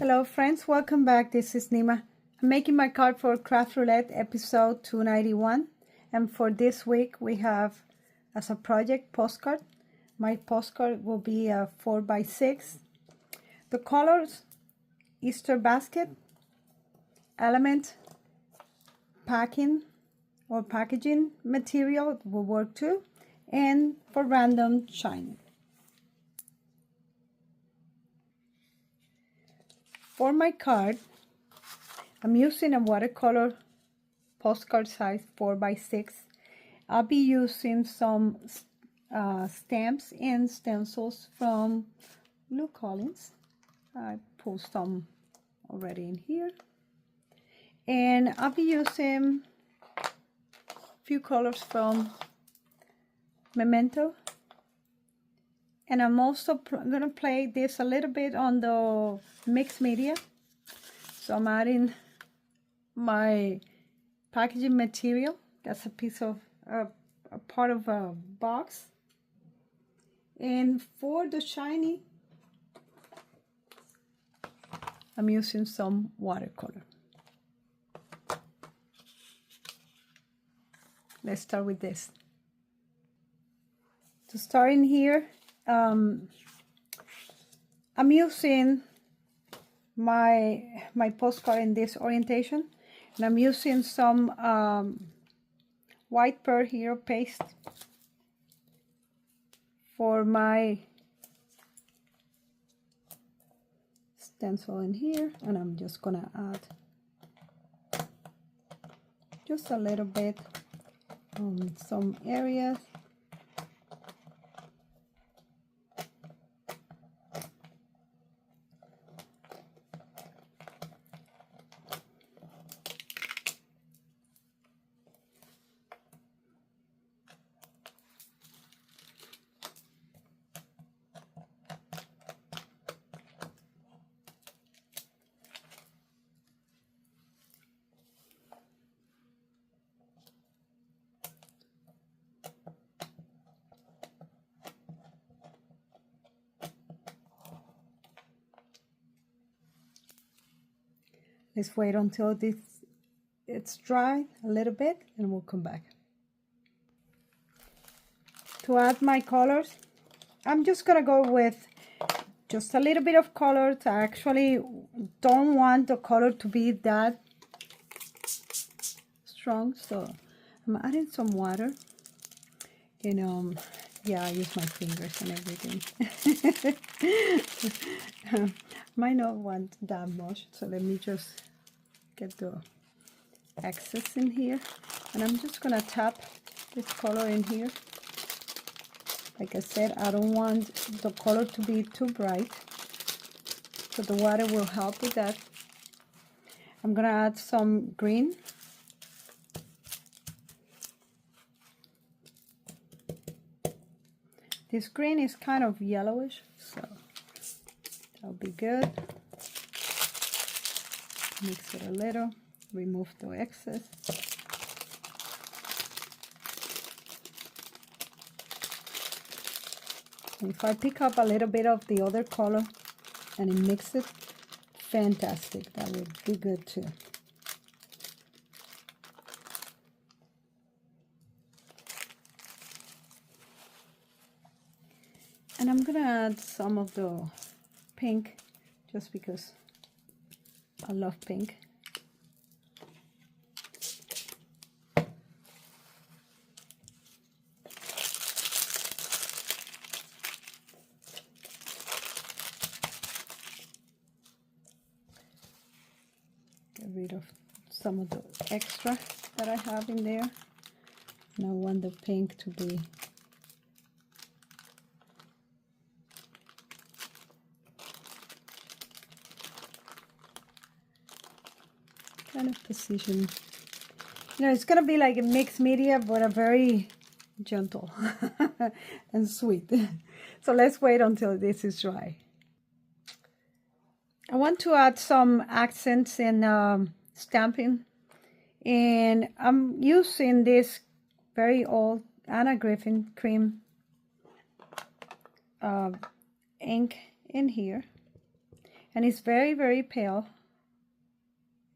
Hello friends, welcome back. This is Nima. I'm making my card for Craft Roulette episode 291, and for this week we have as a project postcard. My postcard will be a 4x6. The colors: Easter basket, element, packing or packaging material will work too, and for random shiny. For my card, I'm using a watercolor postcard size 4x6. I'll be using some stamps and stencils from Lou Collins. I pulled some already in here. And I'll be using a few colors from Memento. And I'm also going to play this a little bit on the mixed media. So I'm adding my packaging material. That's a piece of, a part of a box. And for the shiny, I'm using some watercolor. Let's start with this. To start in here, I'm using my postcard in this orientation, and I'm using some white pearl hero paste for my stencil in here, and I'm just gonna add just a little bit on some areas. Let's wait until it's dry a little bit, and we'll come back. To add my colors, I'm just gonna go with just a little bit of color. I actually don't want the color to be that strong, so I'm adding some water. And yeah, I use my fingers and everything. Might not want that much, so let me just get the excess in here, and I'm just gonna tap this color in here. Like I said, I don't want the color to be too bright, so the water will help with that. I'm gonna add some green. This green is kind of yellowish, so that'll be good. Mix it a little, remove the excess. And if I pick up a little bit of the other color and mix it, fantastic, that would be good too. And I'm gonna add some of the pink, just because I love pink. Get rid of some of the extra that I have in there. And I want the pink to be kind of position. You know, it's gonna be like a mixed media, but a very gentle and sweet. So let's wait until this is dry. I want to add some accents in stamping, and I'm using this very old Anna Griffin cream ink in here. and it's very, very pale.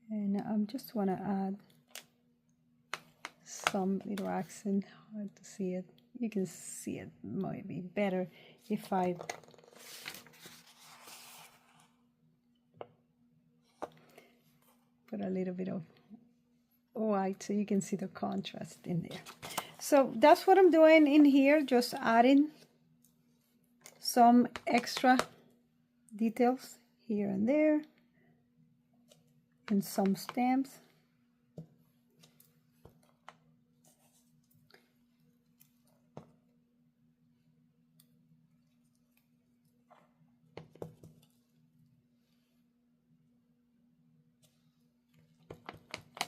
And I just want to add some little accent. Hard to see it. You can see it maybe better if I put a little bit of white so you can see the contrast in there. So that's what I'm doing in here, just adding some extra details here and there, and some stamps.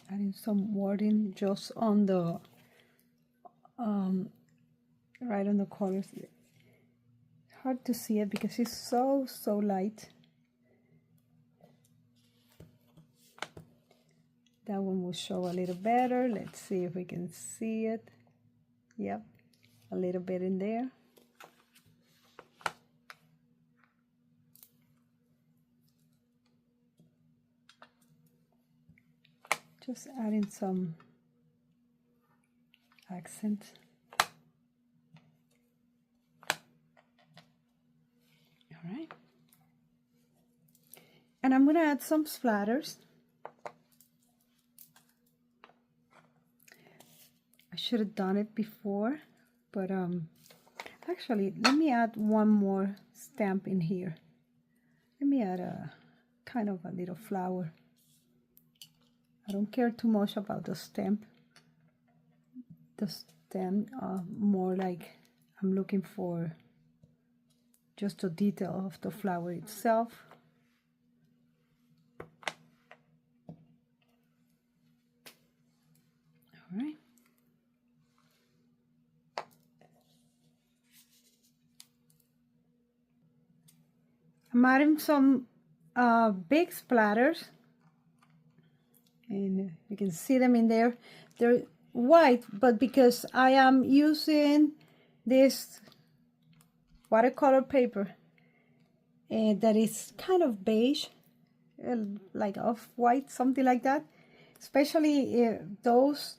Adding some wording just on the right on the corners. Hard to see it because it's so light. That one will show a little better. Let's see if we can see it. Yep, a little bit in there. Just adding some accent. All right. And I'm going to add some splatters. I should have done it before, but actually, let me add one more stamp in here. Let me add a kind of a little flower. I don't care too much about the stem. The stem, more like I'm looking for just a detail of the flower itself. All right. I'm adding some big splatters, and you can see them in there. They're white, but because I am using this watercolor paper and that is kind of beige, like off-white, something like that, especially those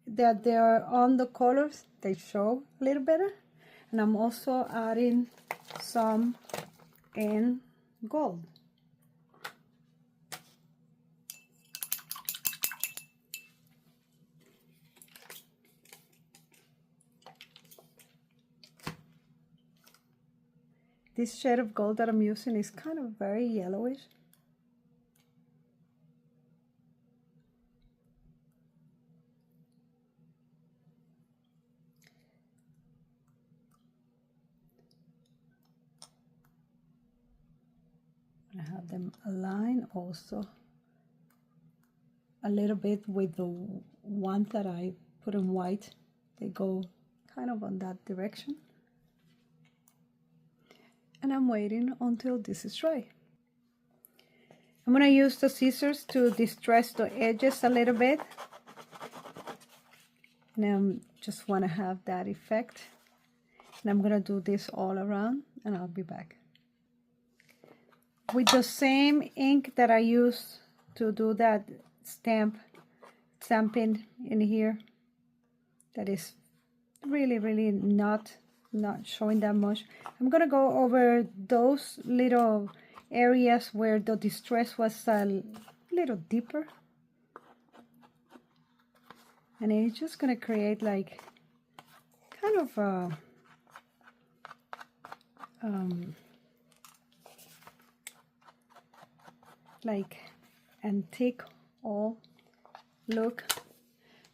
that they are on the colors, they show a little better. And I'm also adding some in gold. This shade of gold that I'm using is kind of very yellowish. I have them align also a little bit with the ones that I put in white. They go kind of on that direction. And I'm waiting until this is dry. I'm going to use the scissors to distress the edges a little bit. And I just want to have that effect. And I'm going to do this all around, and I'll be back. With the same ink that I used to do that stamping in here, that is really not showing that much. I'm gonna go over those little areas where the distress was a little deeper, and it's just gonna create like kind of a like antique old look.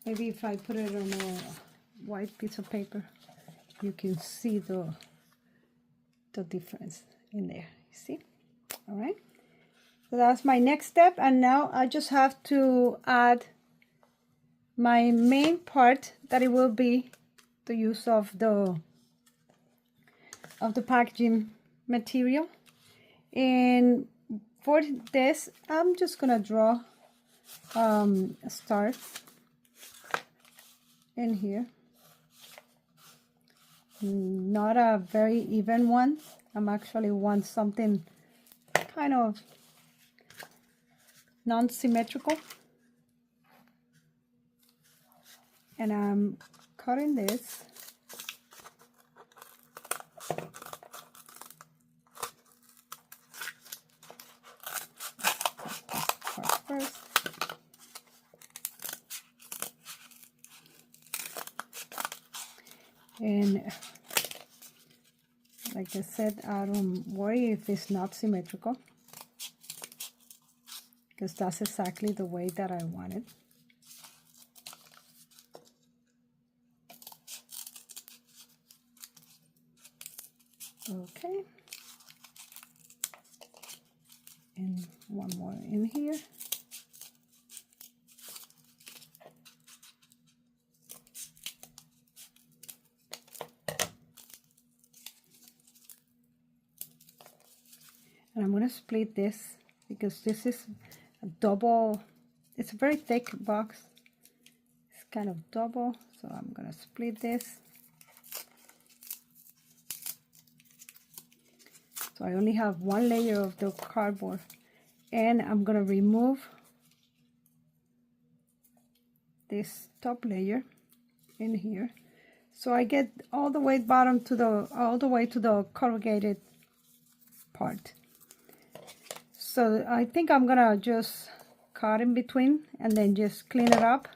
Maybe if I put it on a white piece of paper, you can see the difference in there. You see? All right. So that's my next step, and now I just have to add my main part, that it will be the use of the packaging material. And for this, I'm just gonna draw a star in here. Not a very even one. I'm actually want something kind of non-symmetrical. And I'm cutting this. First. And like I said, I don't worry if it's not symmetrical, because that's exactly the way that I want it. Okay. And one more in here. And I'm going to split this because this is a double, it's a very thick box. It's kind of double, so I'm going to split this. So I only have one layer of the cardboard, and I'm going to remove this top layer in here. So I get all the way bottom to the corrugated part. So I think I'm gonna just cut in between and then just clean it up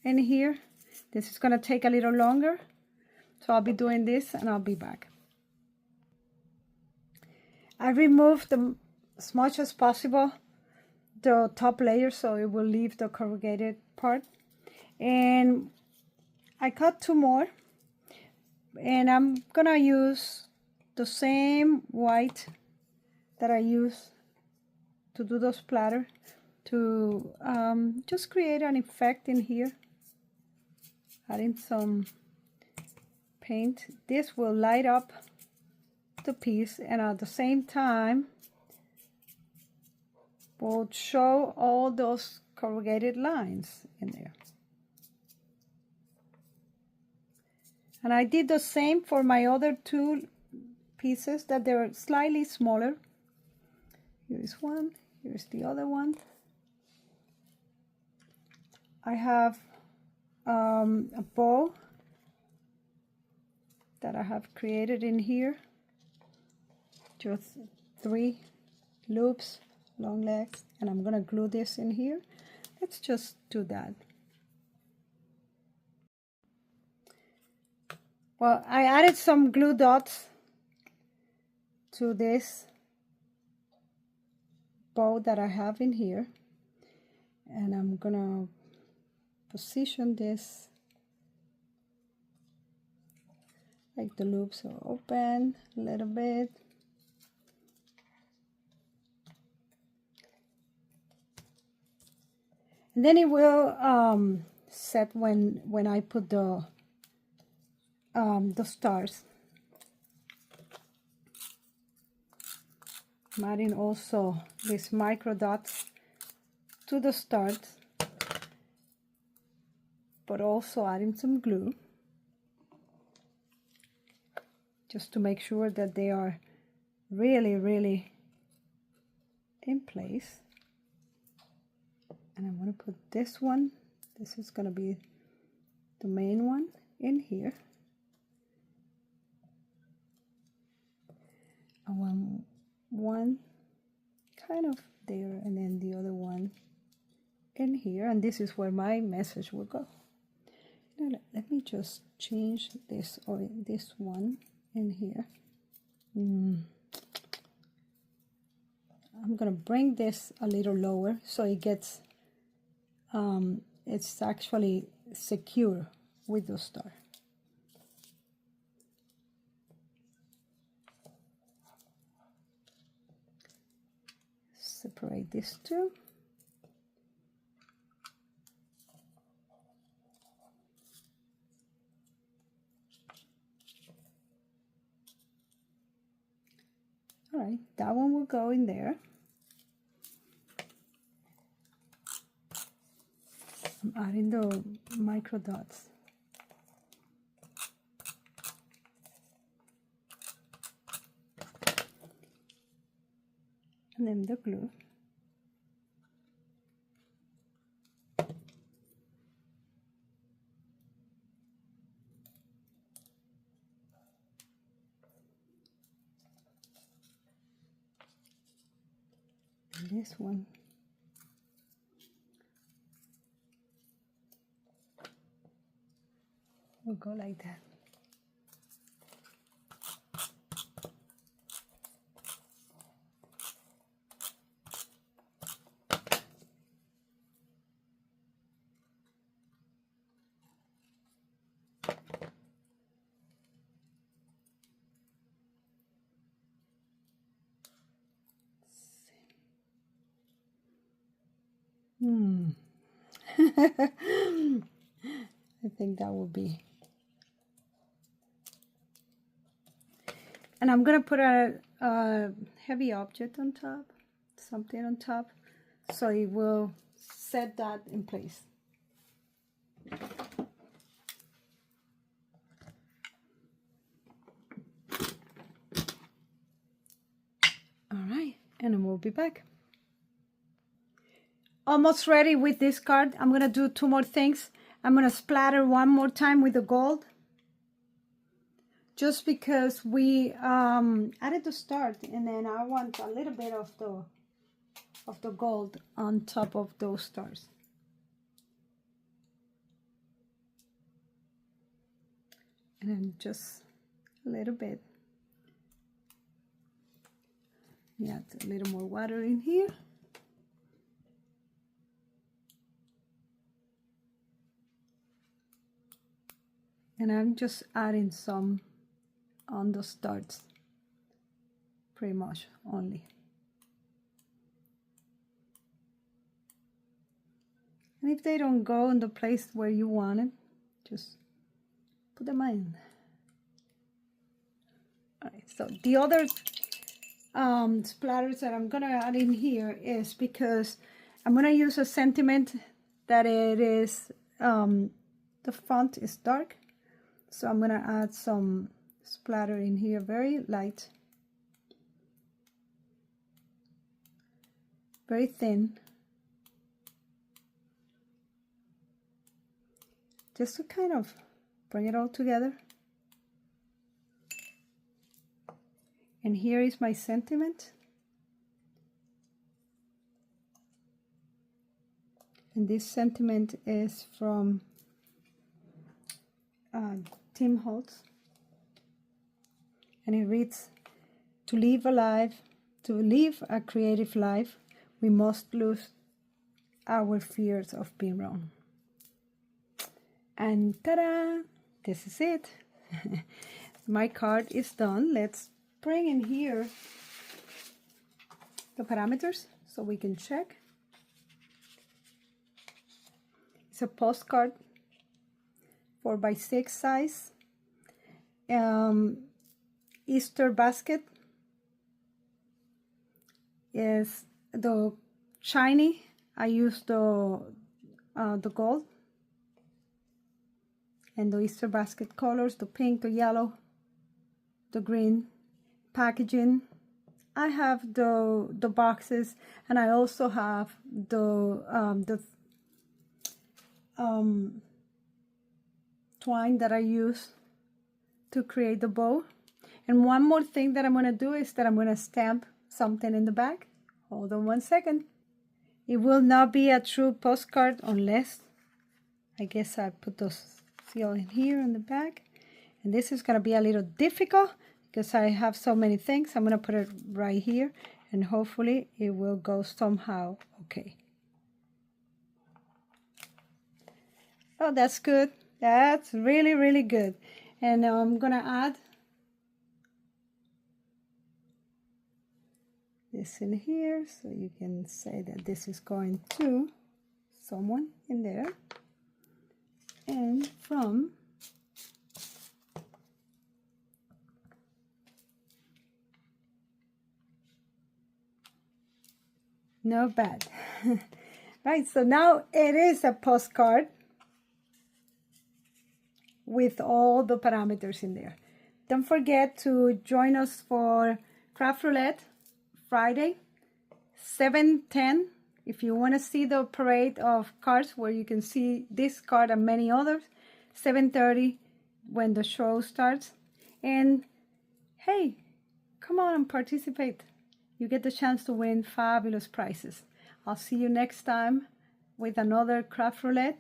in here. This is gonna take a little longer, so I'll be doing this and I'll be back. I removed as much as possible the top layer, so it will leave the corrugated part. And I cut two more, and I'm gonna use the same white that I use to do the splatter to just create an effect in here, adding some paint. This will light up the piece, and at the same time will show all those corrugated lines in there. And I did the same for my other two pieces that they're slightly smaller. Here's one, here's the other one. I have a bow that I have created in here. Just 3 loops, long legs, and I'm gonna glue this in here. Let's just do that. Well, I added some glue dots to this bow that I have in here, and I'm gonna position this like the loops are open a little bit. And then it will set when I put the stars. I'm adding also these micro dots to the stars, but also adding some glue just to make sure that they are really in place. And I'm going to put this one, this is going to be the main one, in here. And one kind of there, and then the other one in here, and this is where my message will go. Now let me just change this, or this one in here. I'm gonna bring this a little lower so it gets it's actually secure with the star. Separate these two. All right, that one will go in there. I'm adding the micro dots. and then the glue. And this one. Will go like that. I think that will be. And I'm gonna put a heavy object on top, something on top, so it will set that in place. All right, and then we'll be back. Almost ready with this card. I'm gonna do 2 more things. I'm gonna splatter one more time with the gold, just because we added the start, and then I want a little bit of the gold on top of those stars. And then just a little bit. Yeah, a little more water in here. And I'm just adding some on the starts, pretty much only. And if they don't go in the place where you want it, just put them in. All right, so the other splatters that I'm gonna add in here is because I'm gonna use a sentiment that it is, the font is dark. So I'm gonna add some splatter in here, very light, very thin, just to kind of bring it all together. And here is my sentiment. And this sentiment is from Tim Holtz, and it reads, to live a creative life, we must lose our fears of being wrong. And ta-da, this is it. My card is done. Let's bring in here the parameters so we can check. It's a postcard 4x6 size. Easter basket is the shiny. I use the gold, and the Easter basket colors, the pink, the yellow, the green. Packaging, I have the boxes, and I also have the twine that I use to create the bow. And one more thing that I'm going to do is that I'm going to stamp something in the back. Hold on 1 second. It will not be a true postcard unless, I guess I put those seal in here in the back. And this is going to be a little difficult because I have so many things. I'm going to put it right here, and hopefully it will go somehow okay. Oh, that's good. That's really, really good. And now I'm going to add this in here, so you can say that this is going to someone in there. And from not bad. Right, so now it is a postcard with all the parameters in there. Don't forget to join us for Craft Roulette Friday 7:10, if you want to see the parade of cards where you can see this card and many others. 7:30 when the show starts. And hey, come on and participate. You get the chance to win fabulous prizes. I'll see you next time with another craft roulette.